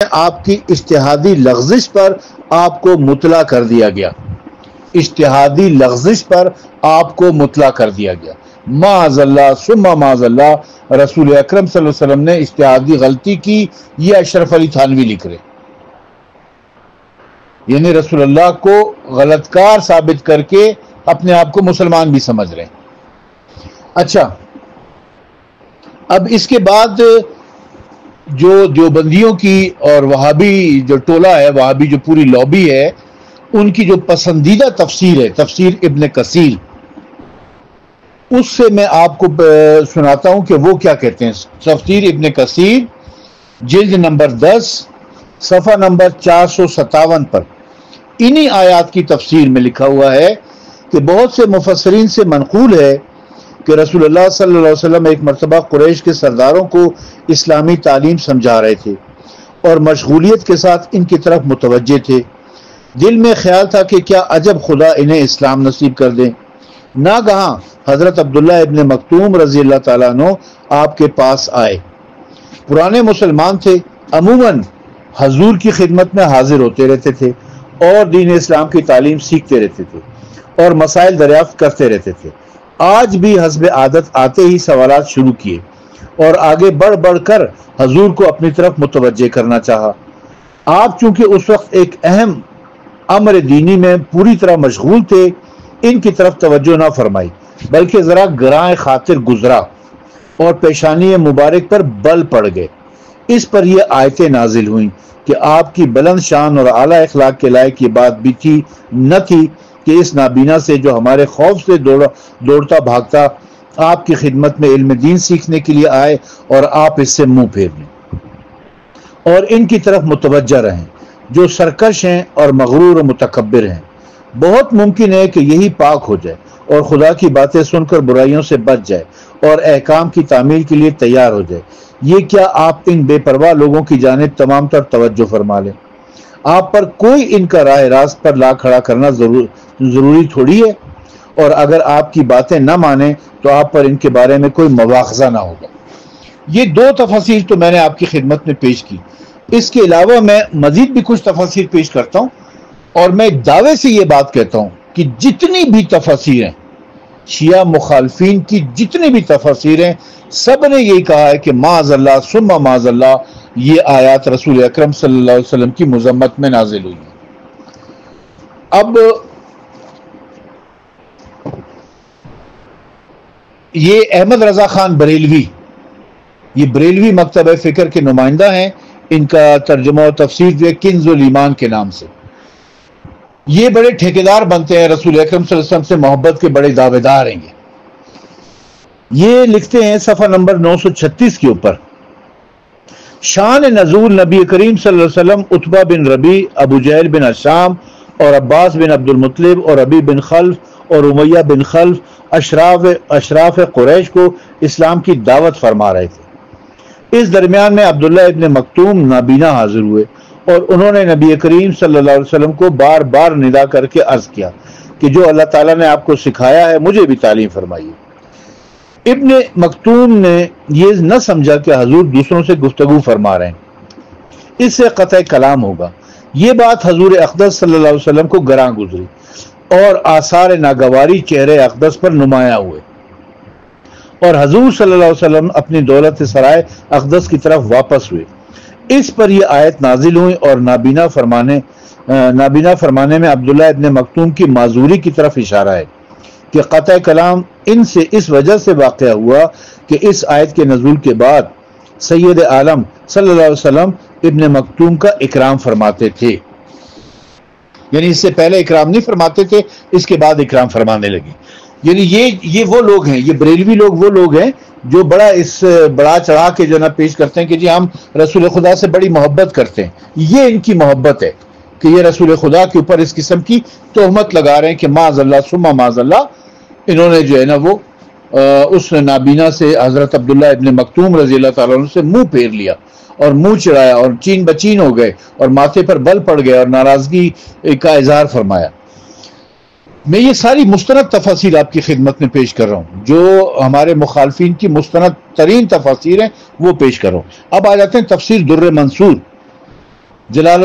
آپ کی اجتہادی لغزش پر آپ کو مطلع کر دیا گیا، اجتہادی لغزش پر آپ کو مطلع کر دیا گیا۔ معاذ اللہ ثم معاذ اللہ، رسول اکرم صلی اللہ علیہ وسلم نے اجتہادی غلطی کی، یہ اشرف علی تھانوی لکھ رہے، یعنی رسول اللہ کو غلط کار ثابت کر کے اپنے آپ کو مسلمان بھی سمجھ رہے ہیں۔ اچھا، اب اس کے بعد جو دیوبندیوں کی اور وہابی جو ٹولہ ہے، وہابی جو پوری لابی ہے، ان کی جو پسندیدہ تفسیر ہے تفسیر ابن کثیر، اس سے میں آپ کو سناتا ہوں کہ وہ کیا کہتے ہیں۔ تفسیر ابن کثیر جلد نمبر 10 صفحہ نمبر 457 پر انہی آیات کی تفسیر میں لکھا ہوا ہے کہ بہت سے مفسرین سے منقول ہے کہ رسول اللہ صلی اللہ علیہ وسلم ایک مرتبہ قریش کے سرداروں کو اسلامی تعلیم سمجھا رہے تھے اور مشغولیت کے ساتھ ان کی طرف متوجہ تھے۔ دل میں خیال تھا کہ کیا عجب خدا انہیں اسلام نصیب کر دیں۔ ناگہاں حضرت عبداللہ ابن مکتوم رضی اللہ تعالیٰ عنہ آپ کے پاس آئے۔ پرانے مسلمان تھے، عموماً حضور کی خدمت میں حاضر ہوتے رہتے تھے اور دین اسلام کی تعلیم سیکھتے رہتے تھے اور مسائل دریافت کرتے رہتے تھے۔ آج بھی حسب عادت آتے ہی سوالات شروع کیے اور آگے بڑھ بڑھ کر حضور کو اپنی طرف متوجہ کرنا چاہا۔ آپ چونکہ اس وقت ایک اہم امر دینی میں پوری طرح مشغول تھے، ان کی طرف توجہ نہ فرمائی بلکہ ذرا گراں خاطر گزرا اور پیشانی مبارک پر بل پڑ گئے۔ اس پر یہ آیتیں نازل ہوئیں کہ آپ کی بلند شان اور اعلیٰ اخلاق کے لائق یہ بات بھی تھی نہ تھی کہ اس نابینا سے جو ہمارے خوف سے دوڑتا بھاگتا آپ کی خدمت میں علم دین سیکھنے کے لیے آئے اور آپ اس سے منہ پھیر لیں اور ان کی طرف متوجہ رہیں جو سرکش ہیں اور مغرور و متکبر ہیں۔ بہت ممکن ہے کہ یہی پاک ہو جائے اور خدا کی باتیں سن کر برائیوں سے بچ جائے اور احکام کی تعمیل کے لیے تیار ہو جائے۔ یہ کیا آپ ان بے پرواہ لوگوں کی جانب تمام تر توجہ فرما لیں؟ آپ پر کوئی ان کا راہ راست پر لا کھڑا کرنا ضروری تھوڑی ہے، اور اگر آپ کی باتیں نہ مانیں تو آپ پر ان کے بارے میں کوئی مواخذہ نہ ہوگا۔ یہ دو تفاسیر تو میں نے آپ کی خدمت میں پیش کی، اس کے علاوہ میں مزید بھی کچھ تفاسیر پیش کرتا ہوں، اور میں دعوے سے یہ بات کہتا ہوں کہ جتنی بھی تفاسیریں شیعہ مخالفین کی جتنی بھی تفاسیریں، سب نے یہی کہا ہے کہ معاذ اللہ ثم معاذ اللہ یہ آیات رسول اکرم صلی اللہ علیہ وسلم کی مذمت میں نازل ہوئی ہیں۔ اب یہ احمد رضا خان بریلوی، یہ بریلوی مکتبہ فکر کے نمائندہ ہیں، ان کا ترجمہ و تفسیر جو ہے کنز الایمان کے نام سے، یہ بڑے ٹھیکیدار بنتے ہیں، رسول اکرم صلی اللہ علیہ وسلم سے محبت کے بڑے دعوے دار ہیں۔ یہ لکھتے ہیں صفحہ نمبر 936 کے اوپر، شان نزول نبی کریم صلی اللہ علیہ وسلم عتبہ بن ربیع، ابو جہل بن ہشام اور عباس بن عبد المطلب اور ربیع بن خلف اور امیہ بن خلف اشراف قریش کو اسلام کی دعوت فرما رہے تھے۔ اس درمیان میں عبداللہ ابن مکتوم نابینا حاضر ہوئے اور انہوں نے نبی کریم صلی اللہ علیہ وسلم کو بار بار ندا کر کے عرض کیا کہ جو اللہ تعالیٰ نے آپ کو سکھایا ہے مجھے بھی تعلیم فرمائیے۔ ابن مکتوم نے یہ نہ سمجھا کہ حضور دوسروں سے گفتگو فرما رہے ہیں، اس سے قطع کلام ہوگا۔ یہ بات حضور اقدس صلی اللہ علیہ وسلم کو گراں گزری اور آثار ناگواری چہرے اقدس پر نمایاں ہوئے، اور حضور صلی اللہ علیہ وسلم اپنی دولت سرائے اقدس کی طرف واپس ہوئے۔ اس پر یہ آیت نازل ہوئی اور نابینا فرمانے میں عبداللہ ابن مکتوم کی معذوری کی طرف اشارہ ہے کہ قطع کلام ان سے اس وجہ سے واقع ہوا کہ اس آیت کے نزول کے بعد سید عالم صلی اللہ علیہ وسلم ابن مکتوم کا اکرام فرماتے تھے، یعنی اس سے پہلے اکرام نہیں فرماتے تھے، اس کے بعد اکرام فرمانے لگے۔ یعنی یہ وہ لوگ ہیں، یہ بریلوی لوگ وہ لوگ ہیں جو بڑا چڑھا کے جو نا پیش کرتے ہیں کہ جی ہم رسول خدا سے بڑی محبت کرتے ہیں۔ یہ ان کی محبت ہے کہ یہ رسول خدا کے اوپر اس قسم کی تہمت لگا رہے ہیں کہ معاذ اللہ ثم معاذ اللہ، انہوں نے جو ہے نا وہ اس نابینا سے حضرت عبداللہ ابن مکتوم رضی اللہ تعالیٰ عنہ سے منہ پھیر لیا اور منہ چڑھایا اور چین بچین ہو گئے اور ماتھے پر بل پڑ گئے اور ناراضگی کا اظہار فرمایا۔ میں یہ ساری مستند تفاسیر آپ کی خدمت میں پیش کر رہا ہوں، جو ہمارے مخالفین کی مستند ترین تفاسیر ہیں وہ پیش کر رہا ہوں۔ اب آ جاتے ہیں تفسیر در منصور، جلال